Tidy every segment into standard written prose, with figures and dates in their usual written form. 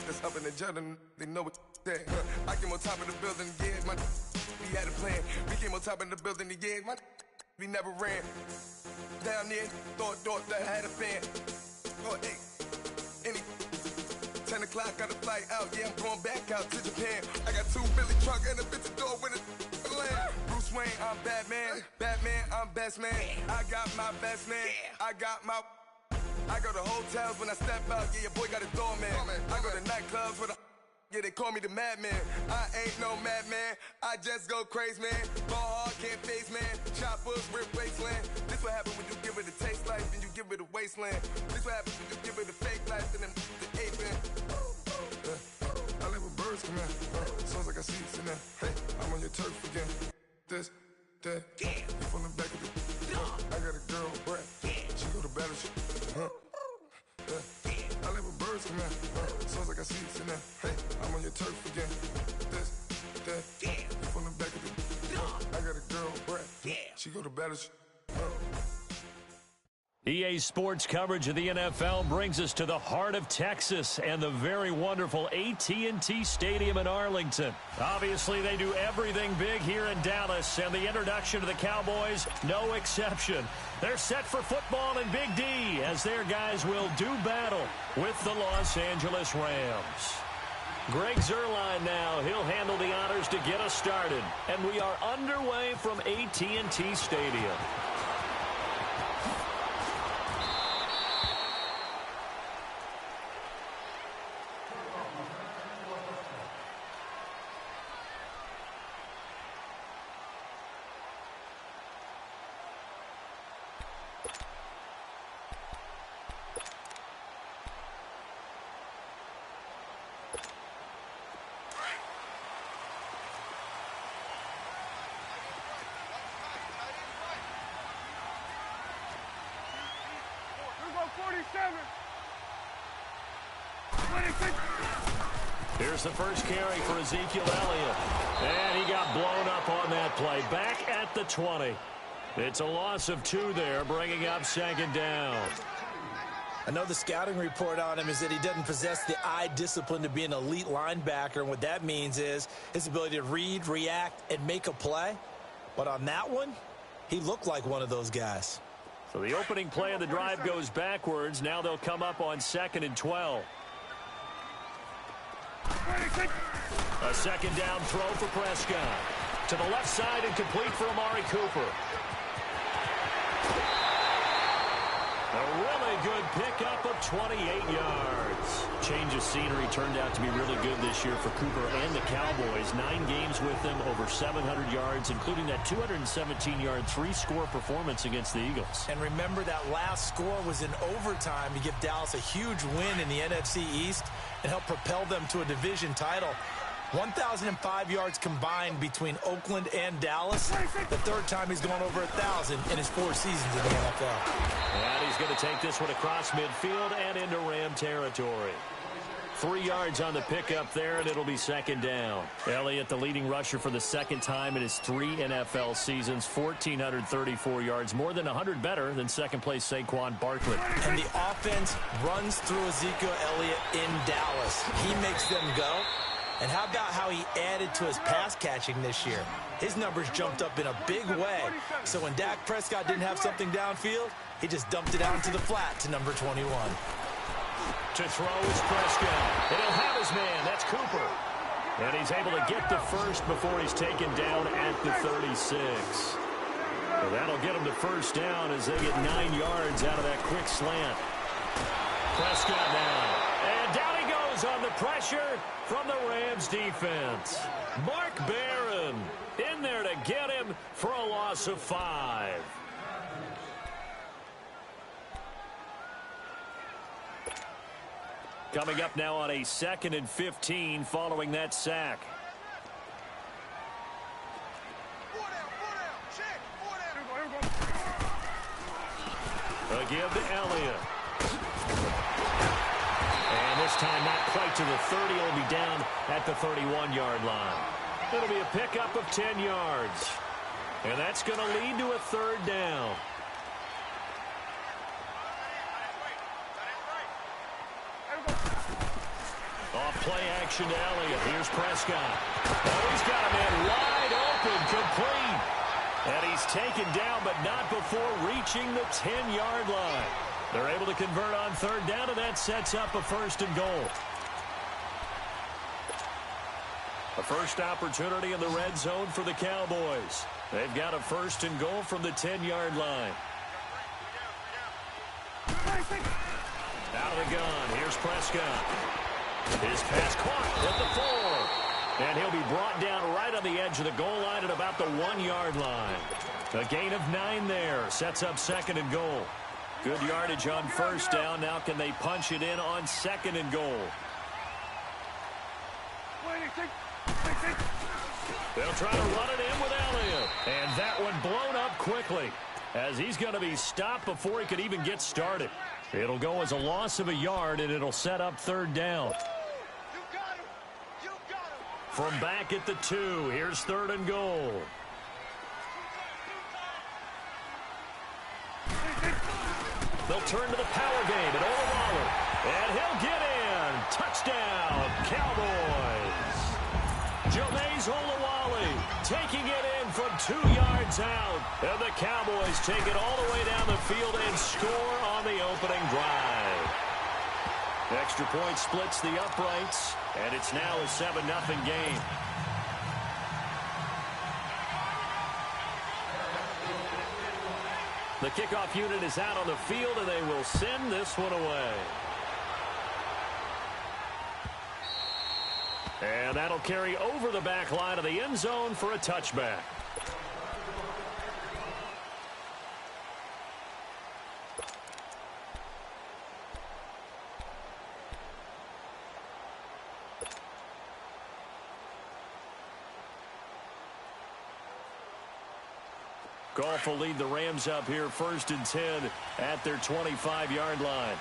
that's up in the jungle, they know what to say. I came on top of the building, yeah, my we had a plan. We came on top of the building, yeah, my we never ran. Down there, thought that I had a fan. Oh, hey, any 10 o'clock, got a flight out, yeah, I'm going back out to Japan. I got 2 Billy truck and a bitch door with a land. Bruce Wayne, I'm Batman. Batman, I'm best man. I got my best man. I go to hotels when I step out, yeah, your boy got a doorman. I go to nightclubs with a yeah, they call me the madman. I ain't no madman, I just go crazy, man. Ball hard, can't face, man. Choppers, rip wasteland. This what happens when you give it a taste life and you give it a wasteland. This what happens when you give it a fake life and then the ape in. I live with birds come in. Sounds like I see it in there. Hey, I'm on your turf again. This, that, you from the back of the I got a girl, Brad. She go to battleship. I live with birds come in. Sounds like I see it in there. Hey, I'm on your turf again. This, that, you from the back of the I got a girl, Brad. She go to battleship. EA Sports coverage of the NFL brings us to the heart of Texas and the very wonderful AT&T Stadium in Arlington. Obviously, they do everything big here in Dallas, and the introduction to the Cowboys, no exception. They're set for football in Big D as their guys will do battle with the Los Angeles Rams. Greg Zuerlein now. He'll handle the honors to get us started. And we are underway from AT&T Stadium. Here's the first carry for Ezekiel Elliott. And he got blown up on that play. Back at the 20. It's a loss of 2 there, bringing up 2nd down. I know the scouting report on him is that he doesn't possess the eye discipline to be an elite linebacker. And what that means is his ability to read, react, and make a play. But on that one, he looked like one of those guys. So the opening play of the drive goes backwards. Now they'll come up on 2nd and 12. A 2nd down throw for Prescott. To the left side and complete for Amari Cooper. A really good pickup of 28 yards. Change of scenery turned out to be really good this year for Cooper and the Cowboys. 9 games with them, over 700 yards, including that 217-yard 3-score performance against the Eagles. And remember, that last score was in overtime to give Dallas a huge win in the NFC East and help propel them to a division title. 1,005 yards combined between Oakland and Dallas. The 3rd time he's gone over 1,000 in his 4 seasons in the NFL. And he's going to take this one across midfield and into Ram territory. 3 yards on the pickup there, and it'll be 2nd down. Elliott, the leading rusher for the 2nd time in his 3 NFL seasons, 1,434 yards, more than 100 better than 2nd place Saquon Barkley. And the offense runs through Ezekiel Elliott in Dallas. He makes them go. And how about how he added to his pass catching this year? His numbers jumped up in a big way. So when Dak Prescott didn't have something downfield, he just dumped it out into the flat to number 21. To throw is Prescott. And he'll have his man. That's Cooper. And he's able to get the first before he's taken down at the 36. So that'll get him to 1st down as they get 9 yards out of that quick slant. Prescott now. And down he goes on the pressure from the Rams defense. Mark Barron in there to get him for a loss of 5. Coming up now on a 2nd and 15 following that sack. A give to Elliott. And this time not quite to the 30. It'll be down at the 31-yard line. It'll be a pickup of 10 yards. And that's going to lead to a 3rd down. Off play action to Elliott. Here's Prescott. Oh, he's got a man wide open, complete. And he's taken down, but not before reaching the 10-yard line. They're able to convert on third down, and that sets up a 1st and goal. A first opportunity in the red zone for the Cowboys. They've got a 1st and goal from the 10-yard line. Out of the gun. Here's Prescott. His pass caught at the 4. And he'll be brought down right on the edge of the goal line at about the 1-yard line. A gain of 9 there. Sets up 2nd and goal. Good yardage on 1st down. Now can they punch it in on 2nd and goal? They'll try to run it in with Elliott. And that one blown up quickly, as he's going to be stopped before he could even get started. It'll go as a loss of a yard, and it'll set up 3rd down. From back at the 2, here's 3rd and goal. They'll turn to the power game at Olawale. And he'll get in. Touchdown, Cowboys. Jameis Olawale taking it in from 2 yards out. And the Cowboys take it all the way down the field and score on the opening drive. Extra point splits the uprights, and it's now a 7-0 game. The kickoff unit is out on the field, and they will send this one away. And that'll carry over the back line of the end zone for a touchback. Goff will lead the Rams up here 1st and 10 at their 25-yard line.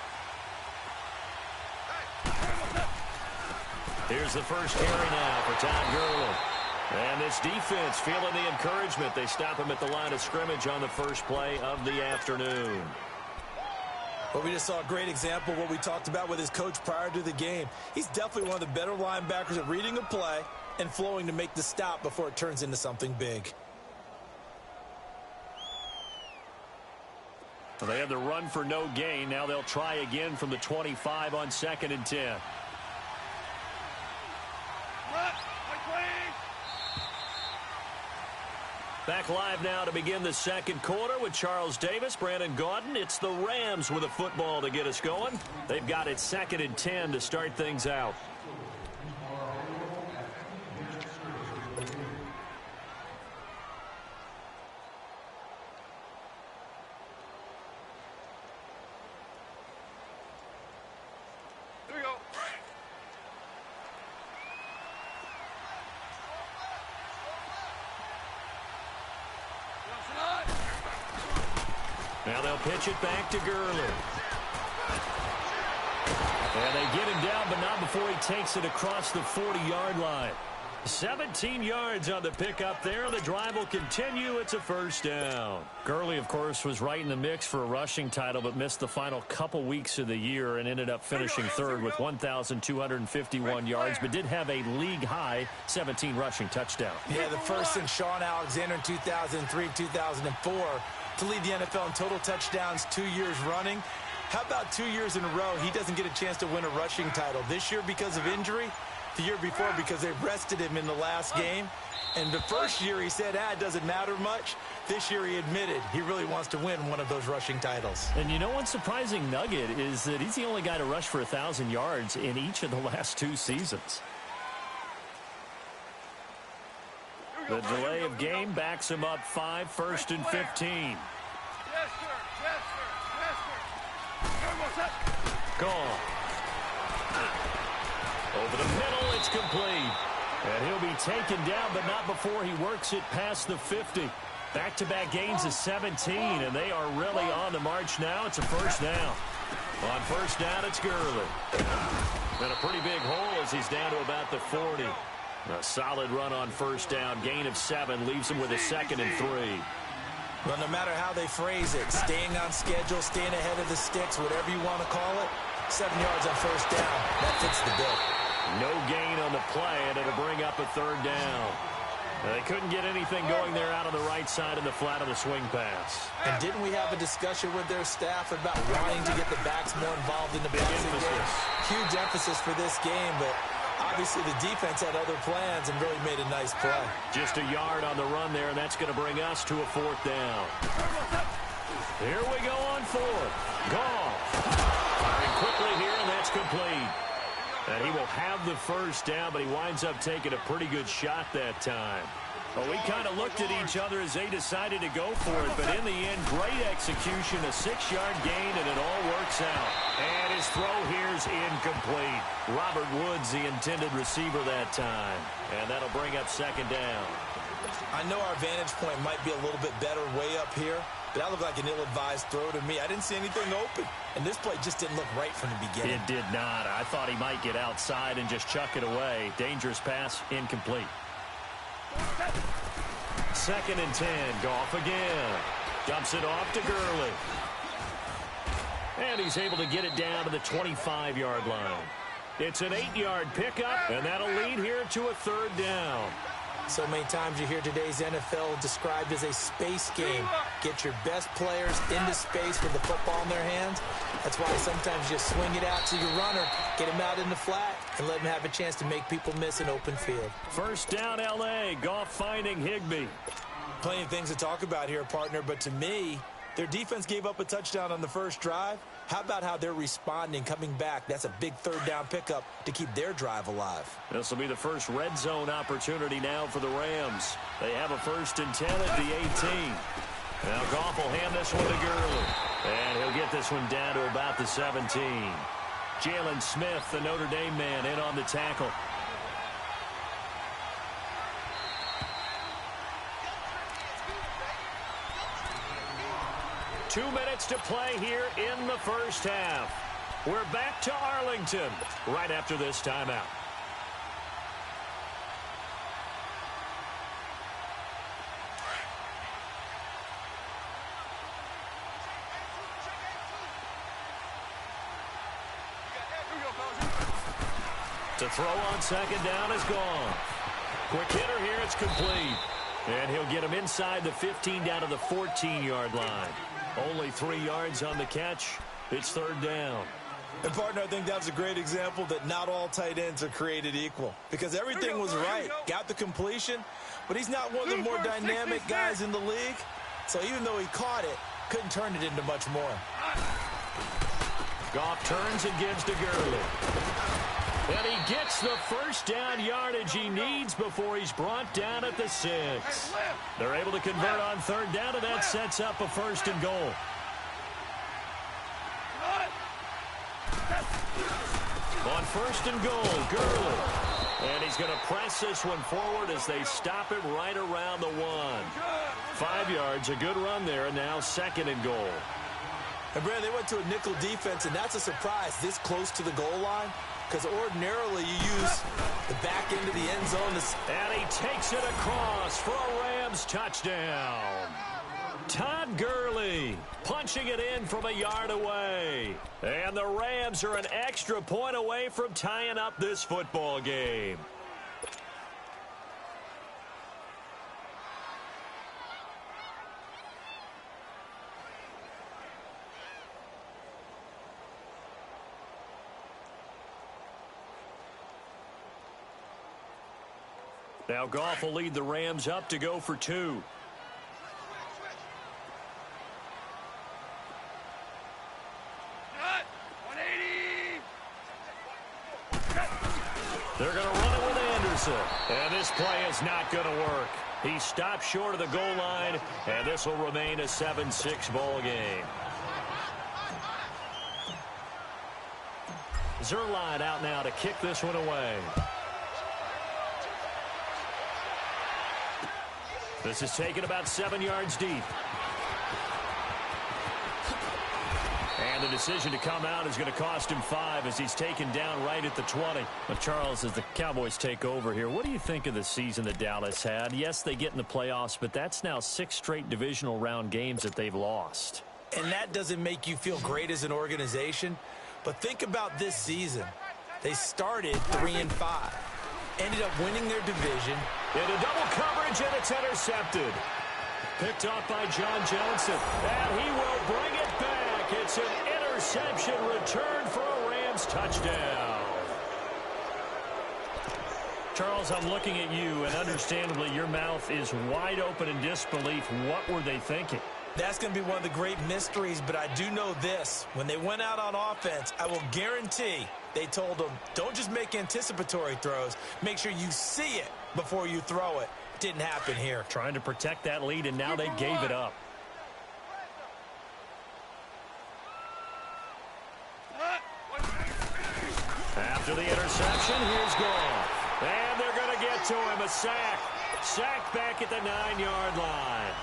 Here's the first carry now for Todd Gurley. And this defense feeling the encouragement. They stop him at the line of scrimmage on the first play of the afternoon. But we just saw a great example of what we talked about with his coach prior to the game. He's definitely one of the better linebackers at reading a play and flowing to make the stop before it turns into something big. Well, they had the run for no gain. Now they'll try again from the 25 on 2nd and 10. Back live now to begin the 2nd quarter with Charles Davis, Brandon Gaudin. It's the Rams with a football to get us going. They've got it 2nd and 10 to start things out. Now they'll pitch it back to Gurley. And they get him down, but not before he takes it across the 40-yard line. 17 yards on the pickup there. The drive will continue. It's a 1st down. Gurley, of course, was right in the mix for a rushing title, but missed the final couple weeks of the year and ended up finishing 3rd with 1,251 yards, but did have a league-high 17 rushing touchdowns. Yeah, the first since Sean Alexander in 2003, 2004 to lead the NFL in total touchdowns 2 years running. How about 2 years in a row he doesn't get a chance to win a rushing title? This year because of injury, the year before because they rested him in the last game. And the first year he said, it doesn't matter much. This year he admitted he really wants to win one of those rushing titles. And you know one surprising nugget is that he's the only guy to rush for 1,000 yards in each of the last 2 seasons. The delay of game backs him up 5, 1st and 15. Yes, sir. Yes, sir. Yes, sir. Gone. Over the middle, it's complete. And he'll be taken down, but not before he works it past the 50. Back-to-back gains of 17, and they are really on the march now. It's a 1st down. On 1st down, it's Gurley. And a pretty big hole as he's down to about the 40. A solid run on 1st down. Gain of 7 leaves him with a 2nd and 3. Well, no matter how they phrase it, staying on schedule, staying ahead of the sticks, whatever you want to call it, 7 yards on 1st down. That fits the bill. No gain on the play, and it'll bring up a third down. They couldn't get anything going there out on the right side in the flat of the swing pass. And didn't we have a discussion with their staff about wanting to get the backs more involved in the passing game? Huge emphasis for this game, but obviously the defense had other plans and really made a nice play. Just a yard on the run there, and that's going to bring us to a fourth down. Here we go on fourth. Goff firing quickly here, and that's complete. And he will have the first down, but he winds up taking a pretty good shot that time. Well, we kind of looked at each other as they decided to go for it, but in the end, great execution, a 6-yard gain, and it all works out. And his throw here's incomplete. Robert Woods, the intended receiver that time. And that'll bring up second down. I know our vantage point might be a little bit better way up here, but that looked like an ill-advised throw to me. I didn't see anything open, and this play just didn't look right from the beginning. It did not. I thought he might get outside and just chuck it away. Dangerous pass, incomplete. Second and 10. Goff again. Dumps it off to Gurley. And he's able to get it down to the 25-yard line. It's an 8-yard pickup, and that'll lead here to a third down. So many times you hear today's NFL described as a space game. Get your best players into space with the football in their hands. That's why sometimes you swing it out to your runner, get him out in the flat, and let him have a chance to make people miss an open field. First down, L.A. Goff finding Higbee. Plenty of things to talk about here, partner, but to me, their defense gave up a touchdown on the first drive. How about how they're responding, coming back? That's a big third down pickup to keep their drive alive. This will be the first red zone opportunity now for the Rams. They have a 1st and 10 at the 18. Now Goff will hand this one to Gurley. And he'll get this one down to about the 17. Jalen Smith, the Notre Dame man, in on the tackle. Two minutes to play here in the first half. We're back to Arlington right after this timeout. To throw on second down is gone. Quick hitter here, it's complete. And he'll get him inside the 15 down to the 14-yard line. Only 3 yards on the catch. It's third down. And, partner, I think that's a great example that not all tight ends are created equal. Because everything was right. Got the completion, but he's not one of the more dynamic guys in the league. So even though he caught it, couldn't turn it into much more. Goff turns and gives to Gurley. And he gets the first down yardage he needs before he's brought down at the 6. They're able to convert on third down, and that sets up a 1st and goal. On 1st and goal, Gurley. And he's going to press this one forward as they stop it right around the 1. 5 yards, a good run there, and now 2nd and goal. And, Brad, they went to a nickel defense, and that's a surprise this close to the goal line. Because ordinarily you use the back end of the end zone. And he takes it across for a Rams touchdown. Todd Gurley punching it in from a yard away. And the Rams are an extra point away from tying up this football game. Now Goff will lead the Rams up to go for 2. They're going to run it with Anderson. And this play is not going to work. He stopped short of the goal line, and this will remain a 7-6 ball game. Zerline out now to kick this one away. This is taken about 7 yards deep. And the decision to come out is going to cost him 5 as he's taken down right at the 20. Well, Charles, as the Cowboys take over here, what do you think of the season that Dallas had? Yes, they get in the playoffs, but that's now 6 straight divisional round games that they've lost. And that doesn't make you feel great as an organization. But think about this season. They started 3-5. Ended up winning their division. Into double coverage, and it's intercepted. Picked off by John Johnson. And he will bring it back. It's an interception return for a Rams touchdown. Charles, I'm looking at you, and understandably, your mouth is wide open in disbelief. What were they thinking? That's going to be one of the great mysteries, but I do know this. When they went out on offense, I will guarantee they told them, don't just make anticipatory throws. Make sure you see it before you throw it. Didn't happen here. Trying to protect that lead, and now they gave it up. After the interception, here's Goff. And they're going to get to him. A sack. Sack back at the 9-yard line.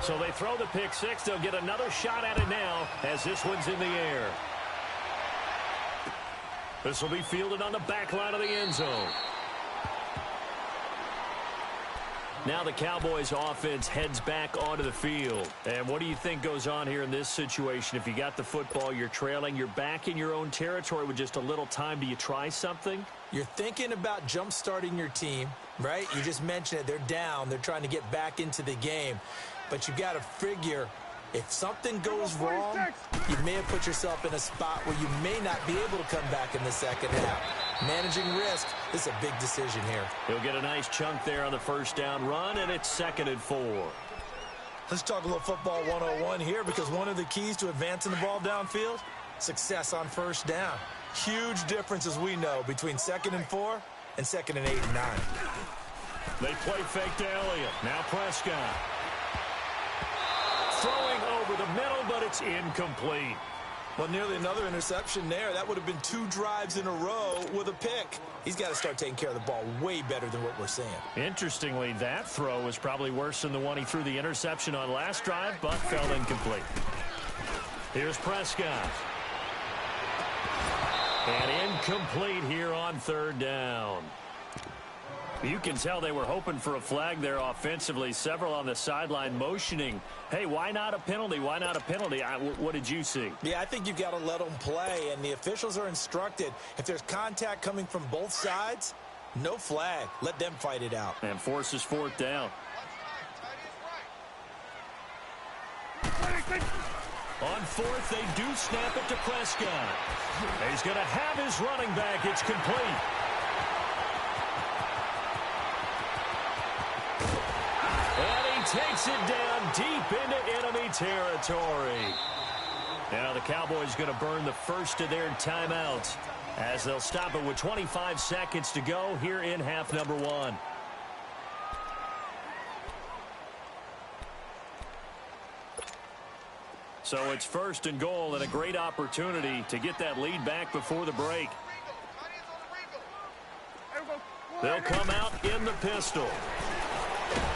So they throw the pick six. They'll get another shot at it now as this one's in the air. This will be fielded on the back line of the end zone. Now the Cowboys offense heads back onto the field. And what do you think goes on here in this situation? If you got the football, you're trailing, you're back in your own territory with just a little time. Do you try something? You're thinking about jump-starting your team, right? You just mentioned it. They're down. They're trying to get back into the game. But you got to figure, if something goes wrong, you may have put yourself in a spot where you may not be able to come back in the second half. Managing risk, this is a big decision here. He'll get a nice chunk there on the first down run, and it's 2nd and 4. Let's talk a little football 101 here, because one of the keys to advancing the ball downfield, success on first down. Huge difference, as we know, between 2nd and 4 and 2nd and 8 and 9. They play fake to Elliott. Now Prescott. Throwing over the middle, but it's incomplete. Well, nearly another interception there. That would have been 2 drives in a row with a pick. He's got to start taking care of the ball way better than what we're seeing. Interestingly, that throw was probably worse than the one he threw the interception on last drive, but fell incomplete. Here's Prescott. And incomplete here on 3rd down. You can tell they were hoping for a flag there offensively. Several on the sideline motioning, hey, why not a penalty? Why not a penalty? What did you see? Yeah, I think you've got to let them play, and the officials are instructed. If there's contact coming from both sides, no flag. Let them fight it out. And forces 4th down. On 4th, they do snap it to Prescott. He's going to have his running back. It's complete. Takes it down deep into enemy territory. Now the Cowboys going to burn the first of their timeouts as they'll stop it with 25 seconds to go here in half number 1. So it's 1st and goal, and a great opportunity to get that lead back before the break. They'll come out in the pistol.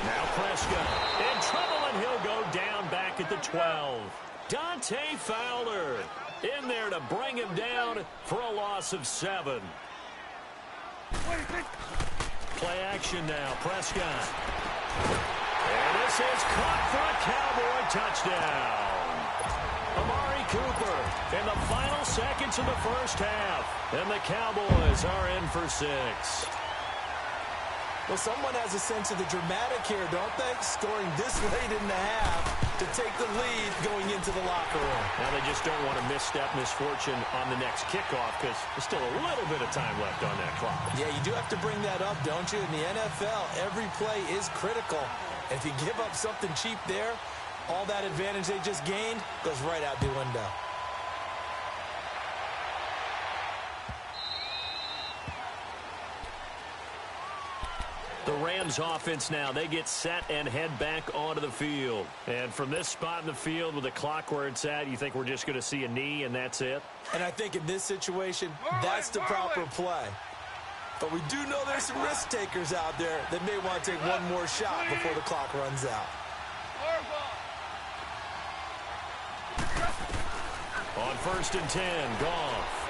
Now Prescott in trouble, and he'll go down back at the 12. Dante Fowler in there to bring him down for a loss of 7. Play action now, Prescott. And this is caught for a Cowboy touchdown. Amari Cooper in the final seconds of the first half. And the Cowboys are in for 6. Well, someone has a sense of the dramatic here, don't they? Scoring this late in the half to take the lead going into the locker room. Now they just don't want to misstep misfortune on the next kickoff because there's still a little bit of time left on that clock. Yeah, you do have to bring that up, don't you? In the NFL, every play is critical. And if you give up something cheap there, all that advantage they just gained goes right out the window. The Rams offense now, they get set and head back onto the field. And from this spot in the field with the clock where it's at, you think we're just going to see a knee and that's it? And I think in this situation, that's the proper play. But we do know there's some risk takers out there that may want to take one more shot before the clock runs out. On 1st and 10, Goff.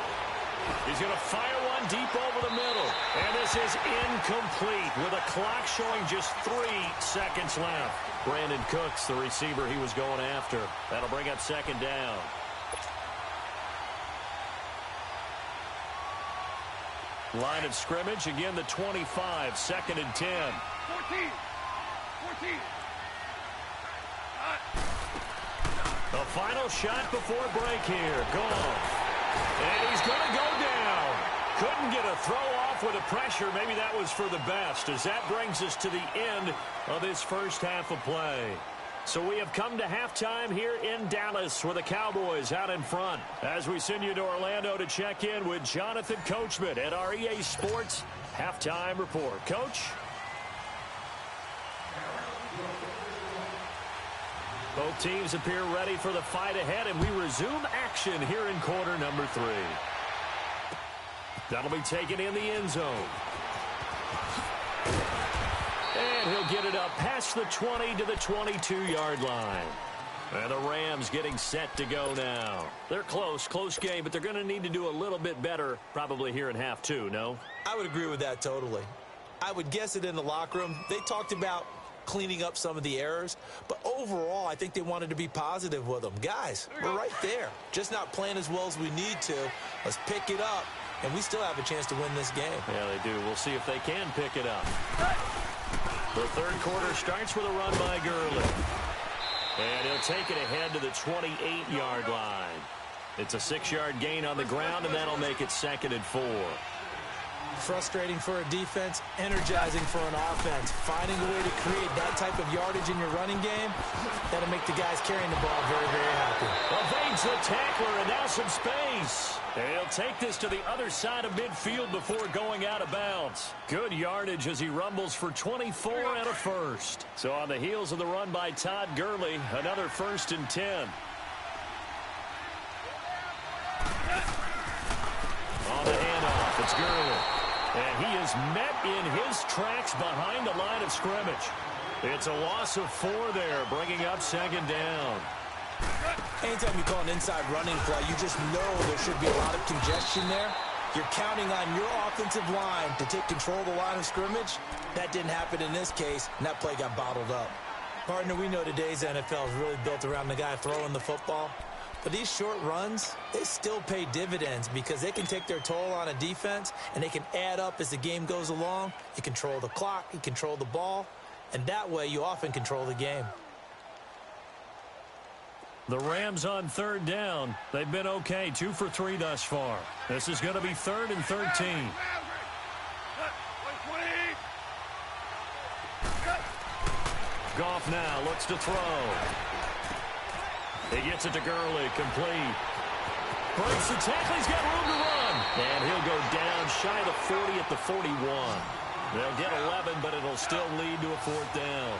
He's going to fire one deep over the middle. And this is incomplete with a clock showing just 3 seconds left. Brandon Cooks, the receiver he was going after. That'll bring up 2nd down. Line of scrimmage, again the 25, 2nd and 10. 14. The final shot before break here. Goff. And he's going to go down. Couldn't get a throw off with the pressure. Maybe that was for the best, as that brings us to the end of this first half of play. So we have come to halftime here in Dallas with the Cowboys out in front. As we send you to Orlando to check in with Jonathan Coachman at our EA Sports Halftime Report. Coach? Both teams appear ready for the fight ahead, and we resume action here in quarter number 3. That'll be taken in the end zone. And he'll get it up past the 20 to the 22-yard line. And the Rams getting set to go now. They're close game, but they're going to need to do a little bit better probably here in half 2, no? I would agree with that totally. I would guess it in the locker room. They talked about cleaning up some of the errors, but overall, I think they wanted to be positive with them. Guys, we're right there. Just not playing as well as we need to. Let's pick it up, and we still have a chance to win this game. Yeah, they do. We'll see if they can pick it up. The third quarter starts with a run by Gurley. And he'll take it ahead to the 28-yard line. It's a 6-yard gain on the ground, and that'll make it 2nd and 4. Frustrating for a defense, energizing for an offense. Finding a way to create that type of yardage in your running game, that'll make the guys carrying the ball very, very happy. Evades the tackler, and now some space. He'll take this to the other side of midfield before going out of bounds. Good yardage as he rumbles for 24 and a first. So on the heels of the run by Todd Gurley, another 1st and 10. On the handoff, it's Gurley. And he is met in his tracks behind the line of scrimmage. It's a loss of 4 there, bringing up 2nd down. Anytime you call an inside running play, you just know there should be a lot of congestion there. You're counting on your offensive line to take control of the line of scrimmage. That didn't happen in this case, and that play got bottled up. Partner, we know today's NFL is really built around the guy throwing the football. But these short runs, they still pay dividends because they can take their toll on a defense, and they can add up as the game goes along. You control the clock, you control the ball, and that way you often control the game. The Rams on 3rd down. They've been okay, 2 for 3 thus far. This is going to be 3rd and 13. Goff now looks to throw. He gets it to Gurley, complete. Breaks the tackle, he's got room to run. And he'll go down shy of the 40 at the 41. They'll get 11, but it'll still lead to a 4th down.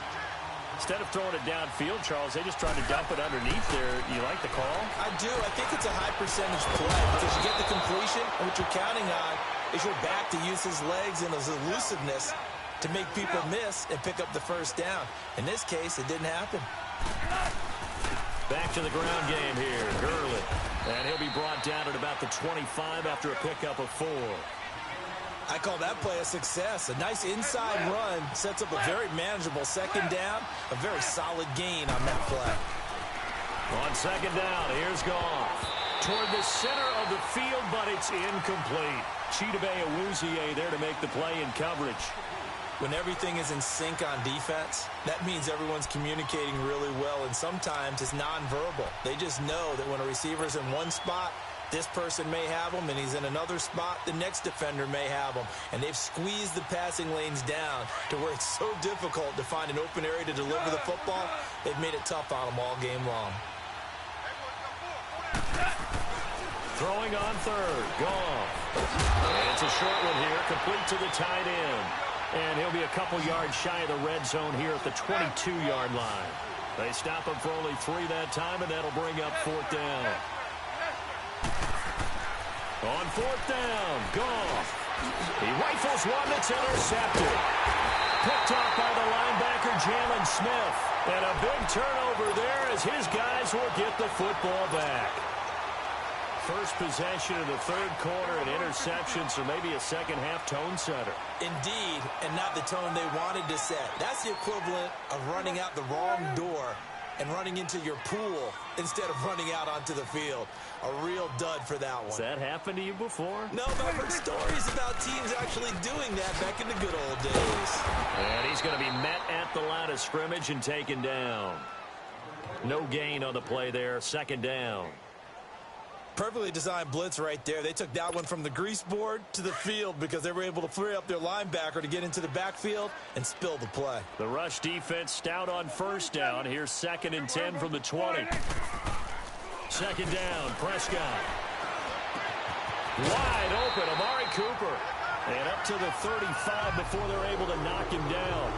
Instead of throwing it downfield, Charles, they just tried to dump it underneath there. You like the call? I do. I think it's a high percentage play because you get the completion, and what you're counting on is your back to use his legs and his elusiveness to make people miss and pick up the 1st down. In this case, it didn't happen. Back to the ground game here, Gurley. And he'll be brought down at about the 25 after a pickup of 4. I call that play a success. A nice inside run sets up a very manageable 2nd down. A very solid gain on that play. On 2nd down, here's Goff. Toward the center of the field, but it's incomplete. Chidobe Awuzie there to make the play in coverage. When everything is in sync on defense, that means everyone's communicating really well, and sometimes it's nonverbal. They just know that when a receiver's in one spot, this person may have him, and he's in another spot, the next defender may have him. And they've squeezed the passing lanes down to where it's so difficult to find an open area to deliver the football. They've made it tough on them all game long. Throwing on 3rd, Goff. And it's a short one here, complete to the tight end. And he'll be a couple yards shy of the red zone here at the 22-yard line. They stop him for only 3 that time, and that'll bring up 4th down. On 4th down, Goff. He rifles one that's intercepted. Picked off by the linebacker, Jalen Smith. And a big turnover there as his guys will get the football back. First possession of the 3rd quarter, an interception, so maybe a 2nd half tone setter. Indeed, and not the tone they wanted to set. That's the equivalent of running out the wrong door and running into your pool instead of running out onto the field. A real dud for that one. Has that happened to you before? No, but I've heard stories about teams actually doing that back in the good old days. And he's going to be met at the line of scrimmage and taken down. No gain on the play there. Second down. Perfectly designed blitz right there. They took that one from the grease board to the field because they were able to free up their linebacker to get into the backfield and spill the play. The rush defense stout on first down. Here's 2nd and 10 from the 20. Second down, Prescott. Wide open, Amari Cooper. And up to the 35 before they're able to knock him down.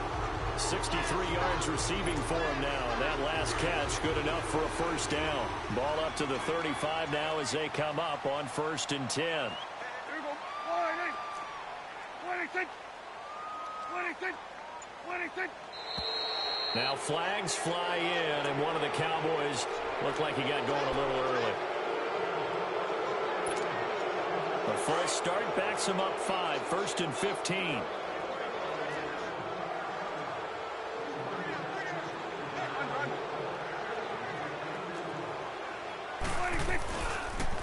63 yards receiving for him now. That last catch good enough for a first down. Ball up to the 35 now as they come up on 1st and 10. Here we go. 26. 26. 26. Now flags fly in, and one of the Cowboys looked like he got going a little early. The false start backs him up 5, 1st and 15.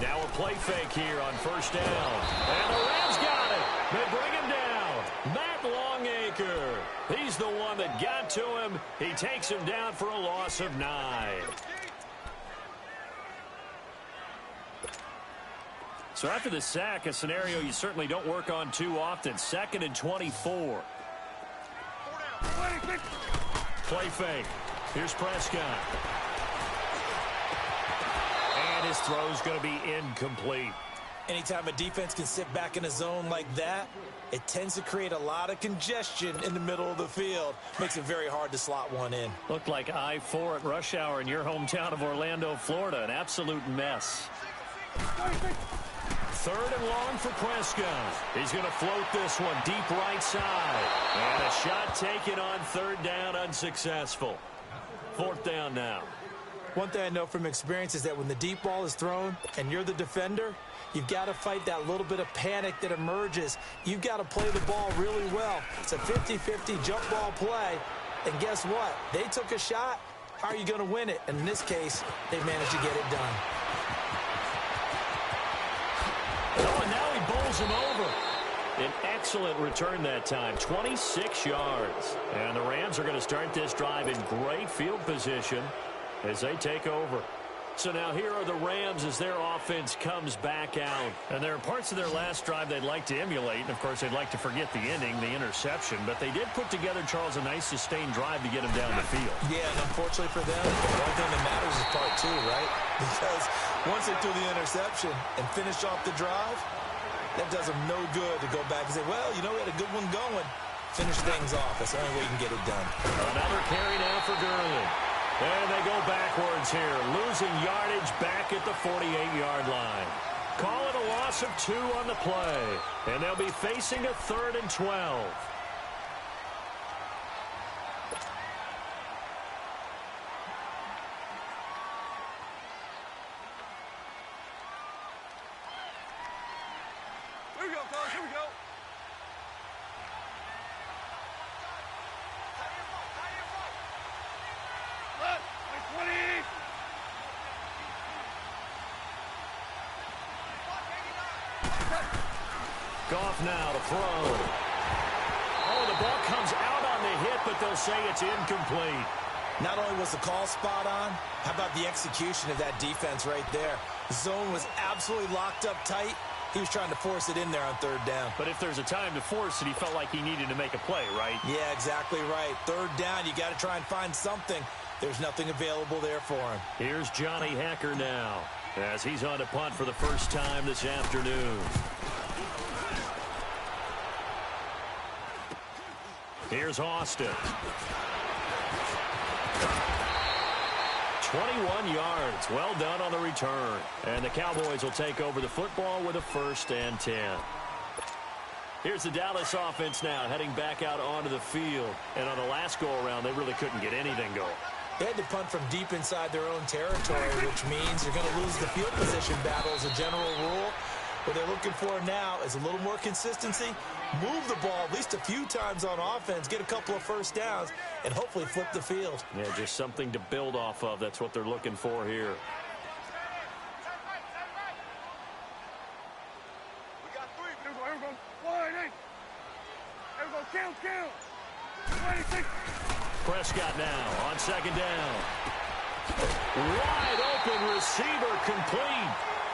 Now a play fake here on first down. And the Rams got it. They bring him down. Matt Longacre. He's the one that got to him. He takes him down for a loss of 9. So after the sack, a scenario you certainly don't work on too often. 2nd and 24. Play fake. Here's Prescott. And his throw's going to be incomplete. Anytime a defense can sit back in a zone like that, it tends to create a lot of congestion in the middle of the field. Makes it very hard to slot one in. Looked like I-4 at rush hour in your hometown of Orlando, Florida. An absolute mess. 3rd and long for Prescott. He's going to float this one deep right side. And a shot taken on 3rd down, unsuccessful. 4th down now. One thing I know from experience is that when the deep ball is thrown and you're the defender, you've got to fight that little bit of panic that emerges. You've got to play the ball really well. It's a 50-50 jump ball play. And guess what? They took a shot. How are you going to win it? And in this case, they managed to get it done. Oh, and now he bowls him over. An excellent return that time, 26 yards. And the Rams are going to start this drive in great field position as they take over. So now here are the Rams as their offense comes back out. And there are parts of their last drive they'd like to emulate. And, of course, they'd like to forget the ending, the interception. But they did put together, Charles, a nice sustained drive to get them down the field. Yeah, and unfortunately for them, the only thing that matters is part 2, right? Because once they threw the interception and finished off the drive, that does them no good to go back and say, well, you know, we had a good one going. Finish things off. That's the only way you can get it done. Another carry now for Gurley. And they go backwards here, losing yardage back at the 48-yard line. Call it a loss of 2 on the play, and they'll be facing a 3rd and 12. Here we go, fellas. Here we go. Left, like 20. Goff now to throw. Oh, the ball comes out on the hit, but they'll say it's incomplete. Not only was the call spot on, how about the execution of that defense right there? The zone was absolutely locked up tight. He was trying to force it in there on 3rd down. But if there's a time to force it, he felt like he needed to make a play, right? Yeah, exactly right. 3rd down, you got to try and find something. There's nothing available there for him. Here's Johnny Hacker now as he's on to punt for the first time this afternoon. Here's Austin. 21 yards. Well done on the return. And the Cowboys will take over the football with a 1st and 10. Here's the Dallas offense now heading back out onto the field. And on the last go-around, they really couldn't get anything going. They had to punt from deep inside their own territory, which means you're going to lose the field position battle as a general rule. What they're looking for now is a little more consistency, move the ball at least a few times on offense, get a couple of first downs, and hopefully flip the field. Yeah, just something to build off of. That's what they're looking for here. We got 3. Here we go. 1, 8. Here we go. Count. 26. Prescott now on second down. Wide open receiver complete.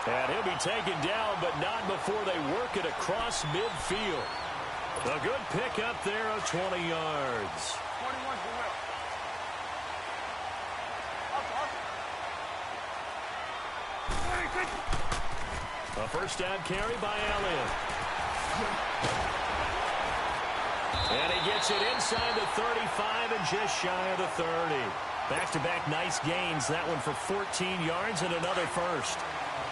And he'll be taken down, but not before they work it across midfield. A good pickup there of 20 yards. 21 for Will. A first down carry by Elliott. And he gets it inside the 35 and just shy of the 30. Back-to-back nice gains. That one for 14 yards and another first.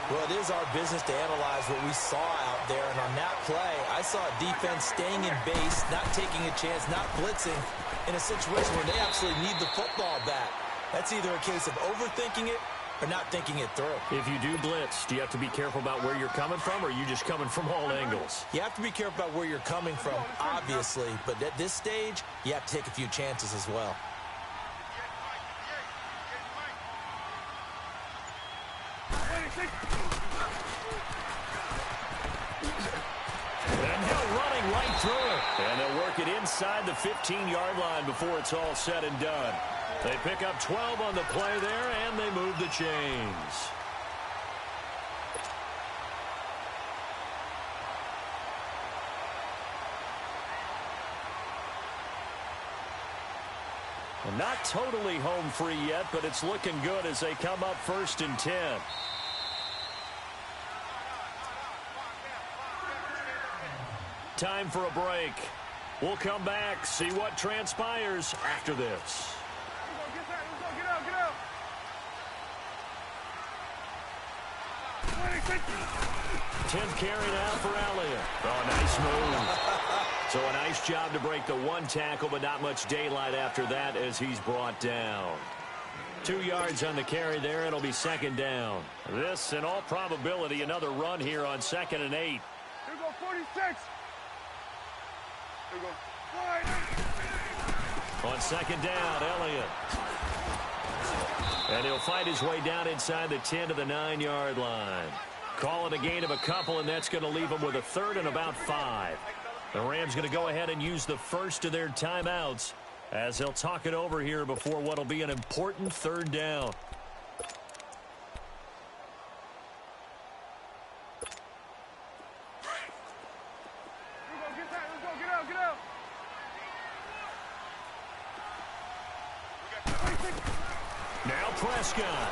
Well, it is our business to analyze what we saw out there. And on that play, I saw a defense staying in base, not taking a chance, not blitzing, in a situation where they absolutely need the football back. That's either a case of overthinking it or not thinking it through. If you do blitz, do you have to be careful about where you're coming from, or are you just coming from all angles? You have to be careful about where you're coming from, obviously. But at this stage, you have to take a few chances as well. And now running right through it. And they'll work it inside the 15-yard line before it's all said and done. They pick up 12 on the play there, and they move the chains. Not totally home free yet, but it's looking good as they come up 1st and 10. Time for a break. We'll come back, see what transpires after this. Get out. 26. 10th carry now for Elliott. Oh, nice move. So a nice job to break the one tackle, but not much daylight after that as he's brought down. 2 yards on the carry there. It'll be second down. This, in all probability, another run here on 2nd and 8. Here we go, 46. Here we go. On 2nd down, Elliott. And he'll fight his way down inside the 10 to the 9-yard line. Call it a gain of a couple, and that's going to leave them with a 3rd and about 5. The Rams going to go ahead and use the first of their timeouts as they'll talk it over here before what will be an important 3rd down. Get out. Now Prescott.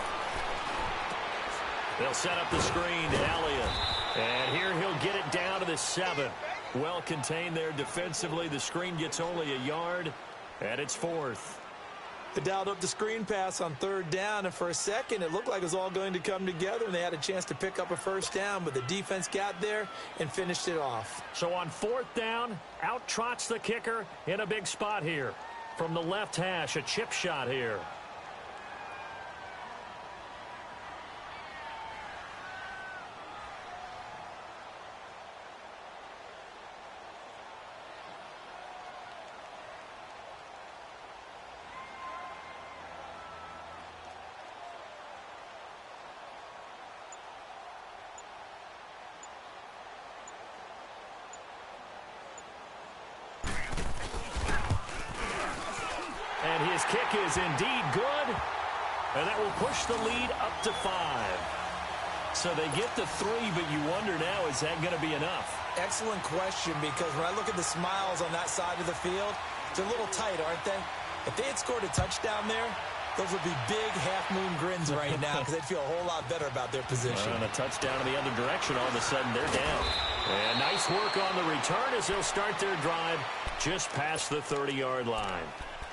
They'll set up the screen to Elliott. And here he'll get it down to the 7. Well contained there defensively. The screen gets only a yard, and it's 4th. They dialed up the screen pass on 3rd down, and for a second it looked like it was all going to come together, and they had a chance to pick up a first down, but the defense got there and finished it off. So on 4th down, out trots the kicker in a big spot here. From the left hash, a chip shot here. And his kick is indeed good. And that will push the lead up to 5. So they get the 3, but you wonder now, is that going to be enough? Excellent question, because when I look at the smiles on that side of the field, they're a little tight, aren't they? If they had scored a touchdown there, those would be big half-moon grins right now because they'd feel a whole lot better about their position. And a touchdown in the other direction, all of a sudden they're down. And nice work on the return as they'll start their drive just past the 30-yard line.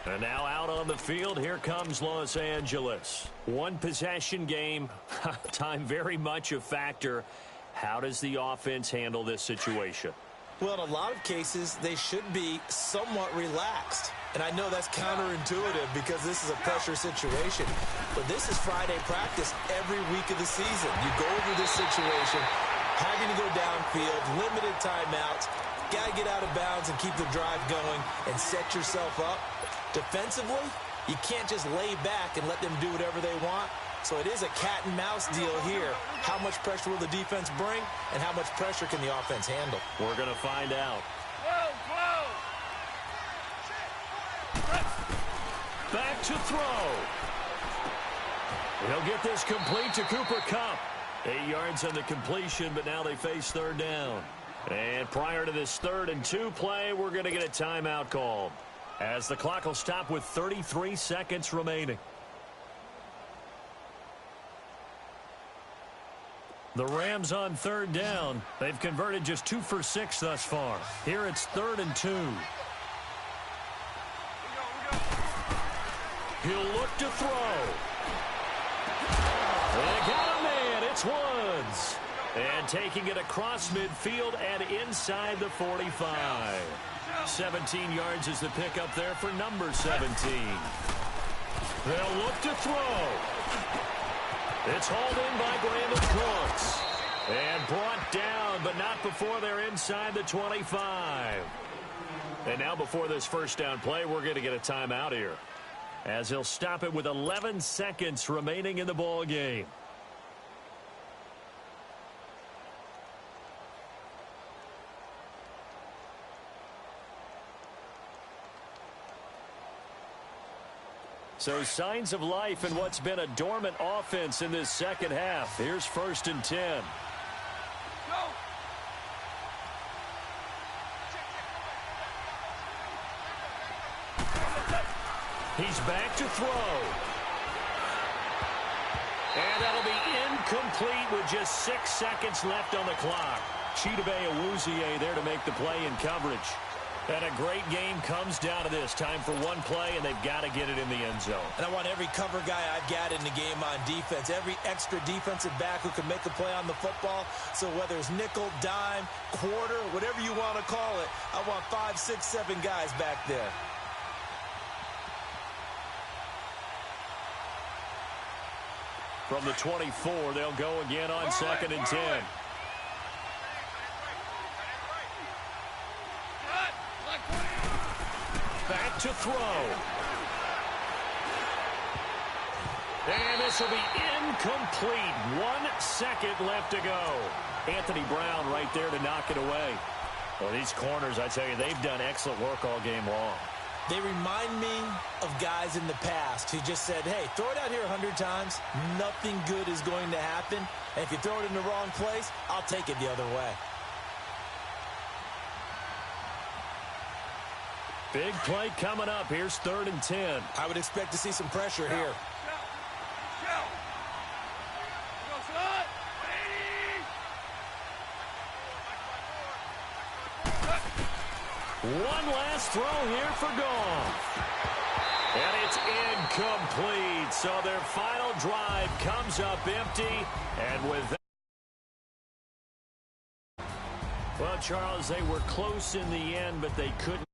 And now out on the field, here comes Los Angeles. One possession game, time very much a factor. How does the offense handle this situation? Well, in a lot of cases, they should be somewhat relaxed. And I know that's counterintuitive because this is a pressure situation. But this is Friday practice every week of the season. You go over this situation, having to go downfield, limited timeouts, got to get out of bounds and keep the drive going and set yourself up. Defensively, you can't just lay back and let them do whatever they want. So it is a cat and mouse deal here. How much pressure will the defense bring, and how much pressure can the offense handle? We're going to find out. Back to throw. He'll get this complete to Cooper Kupp. 8 yards on the completion, but now they face third down. And prior to this 3rd and 2 play, we're going to get a timeout called, as the clock will stop with 33 seconds remaining. The Rams on 3rd down. They've converted just 2 for 6 thus far. Here it's 3rd and 2. He'll look to throw. They got a man. It's Woods. And taking it across midfield and inside the 45. 17 yards is the pickup there for number 17. They'll look to throw. It's hauled in by Brandon Cooks. And brought down, but not before they're inside the 25. And now before this first down play, we're going to get a timeout here, as he'll stop it with 11 seconds remaining in the ball game. So signs of life in what's been a dormant offense in this second half. Here's 1st and 10. He's back to throw. And that'll be incomplete with just 6 seconds left on the clock. Chidobe Awuzie there to make the play in coverage. And a great game comes down to this. Time for one play, and they've got to get it in the end zone. And I want every cover guy I've got in the game on defense, every extra defensive back who can make a play on the football. So whether it's nickel, dime, quarter, whatever you want to call it, I want 5, 6, 7 guys back there. From the 24, they'll go again on 2nd and 10. Back to throw. And this will be incomplete. 1 second left to go. Anthony Brown right there to knock it away. Well, these corners, I tell you, they've done excellent work all game long. They remind me of guys in the past who just said, hey, throw it out here 100 times. Nothing good is going to happen. And if you throw it in the wrong place, I'll take it the other way. Big play coming up. Here's 3rd and 10. I would expect to see some pressure here. One last throw here for Goff. And it's incomplete. So their final drive comes up empty. And with that, well, Charles, they were close in the end, but they couldn't.